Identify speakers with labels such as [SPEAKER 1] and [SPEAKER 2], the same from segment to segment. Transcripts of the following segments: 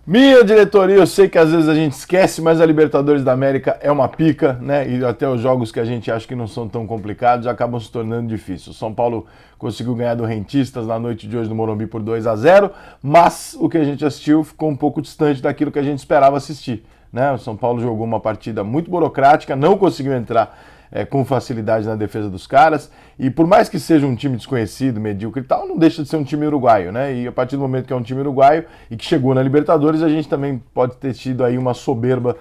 [SPEAKER 1] Minha diretoria, eu sei que às vezes a gente esquece, mas a Libertadores da América é uma pica, né? E até os jogos que a gente acha que não são tão complicados acabam se tornando difíceis. O São Paulo conseguiu ganhar do Rentistas na noite de hoje no Morumbi por 2-0, mas o que a gente assistiu ficou um pouco distante daquilo que a gente esperava assistir, né? O São Paulo jogou uma partida muito burocrática, não conseguiu entrar com facilidade na defesa dos caras, e por mais que seja um time desconhecido, medíocre e tal, não deixa de ser um time uruguaio, né? E a partir do momento que é um time uruguaio e que chegou na Libertadores, a gente também pode ter tido aí uma soberba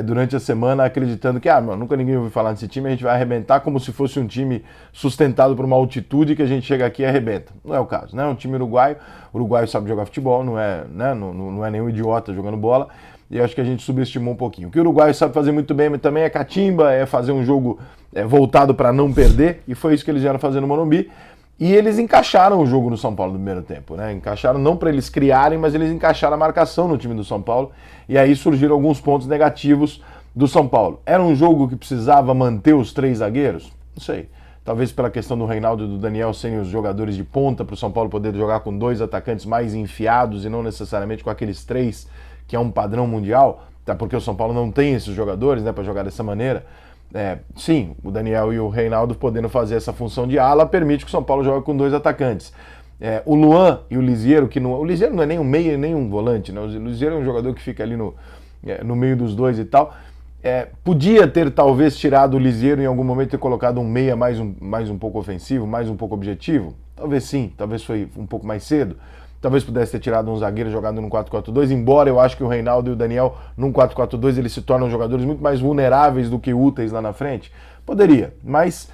[SPEAKER 1] durante a semana, acreditando que, nunca ninguém ouviu falar desse time, a gente vai arrebentar como se fosse um time sustentado por uma altitude que a gente chega aqui e arrebenta. Não é o caso, né? É um time uruguaio, o uruguaio sabe jogar futebol, não é, né? Não é nenhum idiota jogando bola, e eu acho que a gente subestimou um pouquinho. O que o uruguaio sabe fazer muito bem também é catimba, é fazer um jogo voltado para não perder, e foi isso que eles vieram fazer no Morumbi. E eles encaixaram o jogo no São Paulo no primeiro tempo, né? Encaixaram não para eles criarem, mas eles encaixaram a marcação no time do São Paulo, e aí surgiram alguns pontos negativos do São Paulo. Era um jogo que precisava manter os três zagueiros? Não sei. Talvez pela questão do Reinaldo e do Daniel serem os jogadores de ponta, para o São Paulo poder jogar com dois atacantes mais enfiados e não necessariamente com aqueles três, que é um padrão mundial, tá? Porque o São Paulo não tem esses jogadores, né, para jogar dessa maneira. Sim, o Daniel e o Reinaldo podendo fazer essa função de ala permite que o São Paulo jogue com dois atacantes. O Luan e o Lisieiro, o Lisieiro não é nem um meia nem um volante, né? O Lisieiro é um jogador que fica ali no meio dos dois e tal. Podia ter talvez tirado o Lisieiro em algum momento e colocado um meia mais um pouco ofensivo, mais um pouco objetivo? Talvez sim, talvez foi um pouco mais cedo. Talvez pudesse ter tirado um zagueiro jogado num 4-4-2, embora eu acho que o Reinaldo e o Daniel num 4-4-2 eles se tornam jogadores muito mais vulneráveis do que úteis lá na frente. Poderia, mas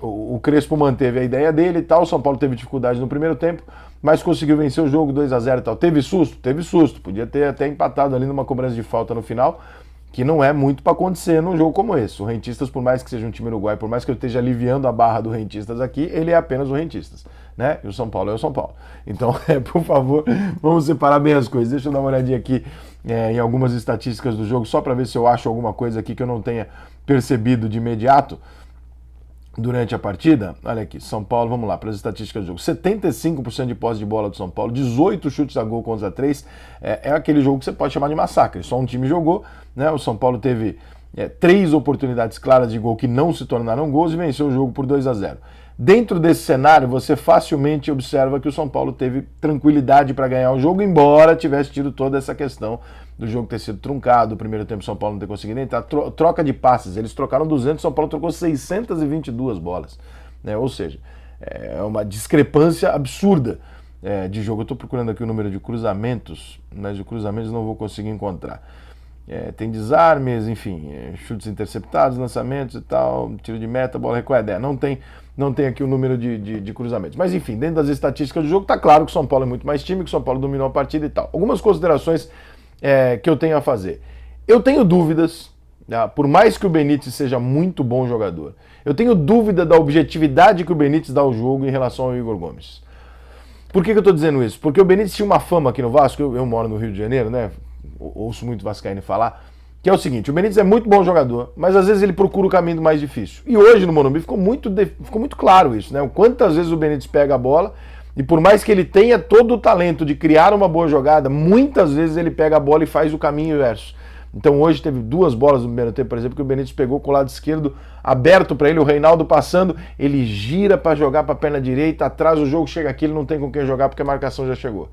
[SPEAKER 1] o Crespo manteve a ideia dele e tal, o São Paulo teve dificuldade no primeiro tempo, mas conseguiu vencer o jogo 2-0 e tal. Teve susto? Teve susto. Podia ter até empatado ali numa cobrança de falta no final, que não é muito para acontecer num jogo como esse. O Rentistas, por mais que seja um time uruguaio, por mais que eu esteja aliviando a barra do Rentistas aqui, ele é apenas o Rentistas, né? E o São Paulo é o São Paulo. Então, por favor, vamos separar bem as coisas. Deixa eu dar uma olhadinha aqui em algumas estatísticas do jogo, só para ver se eu acho alguma coisa aqui que eu não tenha percebido de imediato durante a partida. Olha aqui, São Paulo, vamos lá, para as estatísticas do jogo. 75% de posse de bola do São Paulo, 18 chutes a gol contra 3. É aquele jogo que você pode chamar de massacre. Só um time jogou, né? O São Paulo teve 3 oportunidades claras de gol que não se tornaram gols e venceu o jogo por 2-0. Dentro desse cenário, você facilmente observa que o São Paulo teve tranquilidade para ganhar o jogo, embora tivesse tido toda essa questão do jogo ter sido truncado, o primeiro tempo o São Paulo não ter conseguido entrar, troca de passes, eles trocaram 200, o São Paulo trocou 622 bolas, né? Ou seja, é uma discrepância absurda de jogo. Eu estou procurando aqui o número de cruzamentos, mas de cruzamentos não vou conseguir encontrar. Tem desarmes, enfim, chutes interceptados, lançamentos e tal, tiro de meta, bola recuada. Não tem aqui o número de cruzamentos. Mas enfim, dentro das estatísticas do jogo, tá claro que o São Paulo é muito mais time, que o São Paulo dominou a partida e tal. Algumas considerações que eu tenho a fazer. Eu tenho dúvidas, por mais que o Benítez seja muito bom jogador, eu tenho dúvida da objetividade que o Benítez dá ao jogo em relação ao Igor Gomes. Por que eu tô dizendo isso? Porque o Benítez tinha uma fama aqui no Vasco, eu moro no Rio de Janeiro, né? Ouço muito vascaíno falar, que é o seguinte: o Benítez é muito bom jogador, mas às vezes ele procura o caminho mais difícil. E hoje no Morumbi ficou muito claro isso, né? Quantas vezes o Benítez pega a bola e por mais que ele tenha todo o talento de criar uma boa jogada, muitas vezes ele pega a bola e faz o caminho inverso. Então hoje teve 2 bolas no primeiro tempo, por exemplo, que o Benítez pegou com o lado esquerdo aberto para ele, o Reinaldo passando, ele gira para jogar para a perna direita, atrás o jogo chega aqui, ele não tem com quem jogar porque a marcação já chegou.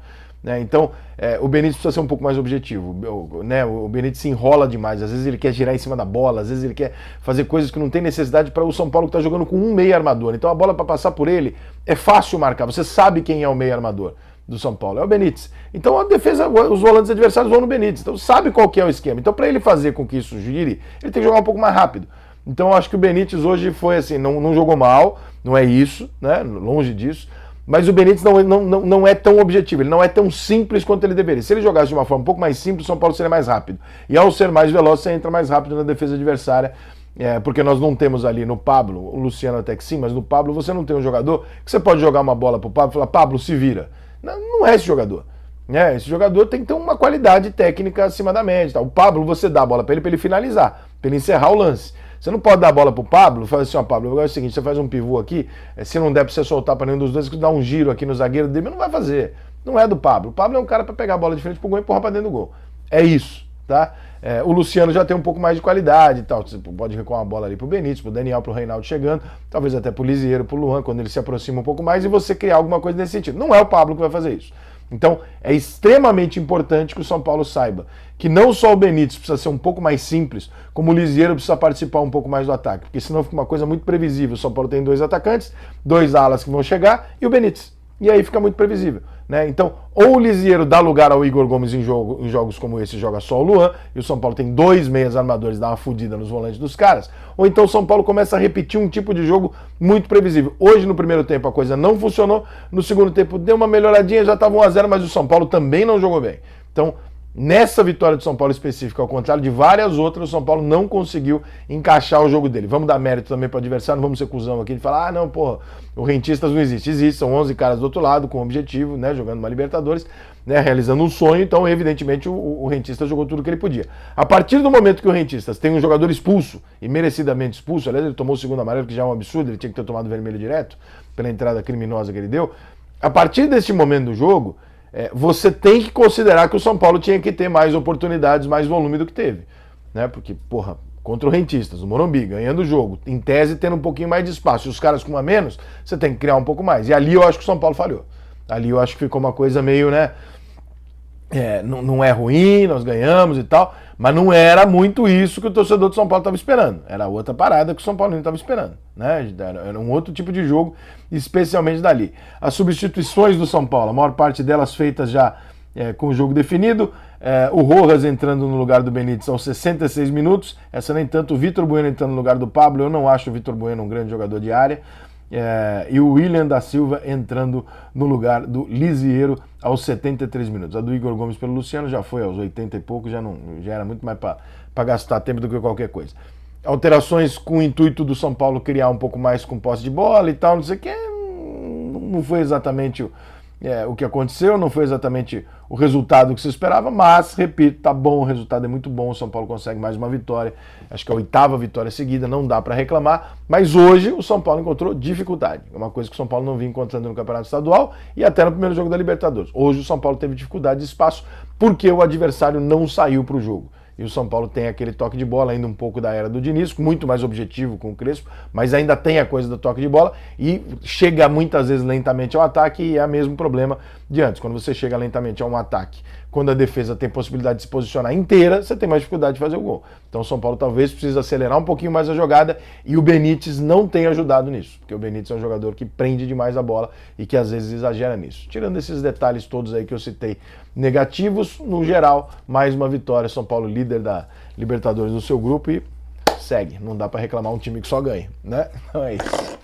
[SPEAKER 1] Então, o Benítez precisa ser um pouco mais objetivo, né? O Benítez se enrola demais, às vezes ele quer girar em cima da bola, às vezes ele quer fazer coisas que não tem necessidade para o São Paulo que está jogando com um meia armador. Então a bola para passar por ele é fácil marcar, você sabe quem é o meia armador do São Paulo, é o Benítez. Então a defesa, os volantes adversários vão no Benítez, então sabe qual que é o esquema. Então para ele fazer com que isso gire, ele tem que jogar um pouco mais rápido. Então eu acho que o Benítez hoje foi assim, não jogou mal, não é isso, né? Longe disso. Mas o Benítez não é tão objetivo, ele não é tão simples quanto ele deveria. Se ele jogasse de uma forma um pouco mais simples, o São Paulo seria mais rápido. E ao ser mais veloz, você entra mais rápido na defesa adversária, porque nós não temos ali no Pablo, o Luciano até que sim, mas no Pablo você não tem um jogador que você pode jogar uma bola pro Pablo e falar: Pablo, se vira. Não é esse jogador. Esse jogador tem que ter uma qualidade técnica acima da média. Tá? O Pablo, você dá a bola para ele finalizar, para ele encerrar o lance. Você não pode dar a bola pro Pablo e falar assim: ó, Pablo, é o seguinte, você faz um pivô aqui, se não der pra você soltar para nenhum dos dois, dá um giro aqui no zagueiro dele, mas não vai fazer. Não é do Pablo. O Pablo é um cara para pegar a bola de frente pro gol e empurrar para dentro do gol. É isso, tá? O Luciano já tem um pouco mais de qualidade e tal. Você pode recuar uma bola ali pro Benítez, pro Daniel, pro Reinaldo chegando, talvez até pro Lisieiro, pro Luan, quando ele se aproxima um pouco mais e você criar alguma coisa nesse sentido. Não é o Pablo que vai fazer isso. Então, é extremamente importante que o São Paulo saiba que não só o Benítez precisa ser um pouco mais simples, como o Lisieiro precisa participar um pouco mais do ataque, porque senão fica uma coisa muito previsível. O São Paulo tem 2 atacantes, 2 alas que vão chegar e o Benítez. E aí fica muito previsível, né? Então, ou o Lisieiro dá lugar ao Igor Gomes em jogos como esse, joga só o Luan, e o São Paulo tem 2 meias armadores, dá uma fudida nos volantes dos caras, ou então o São Paulo começa a repetir um tipo de jogo muito previsível. Hoje, no primeiro tempo, a coisa não funcionou, no segundo tempo deu uma melhoradinha, já estava 1-0, mas o São Paulo também não jogou bem. Então, nessa vitória do São Paulo específica, ao contrário de várias outras, o São Paulo não conseguiu encaixar o jogo dele. Vamos dar mérito também para o adversário, não vamos ser cuzão aqui de falar, não, porra, o Rentistas não existe. Existe, são 11 caras do outro lado, com objetivo, né, jogando uma Libertadores, né, realizando um sonho, então evidentemente o Rentistas jogou tudo o que ele podia. A partir do momento que o Rentistas tem um jogador expulso, e merecidamente expulso, aliás, ele tomou o segundo amarelo, que já é um absurdo, ele tinha que ter tomado vermelho direto, pela entrada criminosa que ele deu. A partir deste momento do jogo, você tem que considerar que o São Paulo tinha que ter mais oportunidades, mais volume do que teve, né? Porque, porra, contra o Rentistas, o Morumbi, ganhando o jogo, em tese tendo um pouquinho mais de espaço, e os caras com uma menos, você tem que criar um pouco mais. E ali eu acho que o São Paulo falhou. Ali eu acho que ficou uma coisa meio, né? Não é ruim, nós ganhamos e tal, mas não era muito isso que o torcedor do São Paulo estava esperando. Era outra parada que o São Paulo não estava esperando, né? Era um outro tipo de jogo, especialmente dali. As substituições do São Paulo, a maior parte delas feitas já com o jogo definido. O Rojas entrando no lugar do Benítez aos 66 minutos. Essa nem tanto. O Vitor Bueno entrando no lugar do Pablo. Eu não acho o Vitor Bueno um grande jogador de área. E o William da Silva entrando no lugar do Lisieiro aos 73 minutos. A do Igor Gomes pelo Luciano já foi aos 80 e pouco, já era muito mais para gastar tempo do que qualquer coisa. Alterações com o intuito do São Paulo criar um pouco mais com posse de bola e tal, não sei o que. Não foi exatamente o que aconteceu, não foi exatamente o resultado que se esperava, mas, repito, tá bom, o resultado é muito bom, o São Paulo consegue mais uma vitória, acho que é a 8ª vitória seguida, não dá para reclamar, mas hoje o São Paulo encontrou dificuldade, é uma coisa que o São Paulo não vinha encontrando no Campeonato Estadual e até no primeiro jogo da Libertadores. Hoje o São Paulo teve dificuldade de espaço porque o adversário não saiu para o jogo. E o São Paulo tem aquele toque de bola, ainda um pouco da era do Diniz, muito mais objetivo com o Crespo, mas ainda tem a coisa do toque de bola e chega muitas vezes lentamente ao ataque e é o mesmo problema de antes. Quando você chega lentamente a um ataque, quando a defesa tem possibilidade de se posicionar inteira, você tem mais dificuldade de fazer o gol. Então o São Paulo talvez precise acelerar um pouquinho mais a jogada e o Benítez não tem ajudado nisso, porque o Benítez é um jogador que prende demais a bola e que às vezes exagera nisso. Tirando esses detalhes todos aí que eu citei negativos, no geral, mais uma vitória, São Paulo líder da Libertadores no seu grupo e segue. Não dá para reclamar um time que só ganha, né? Então é isso.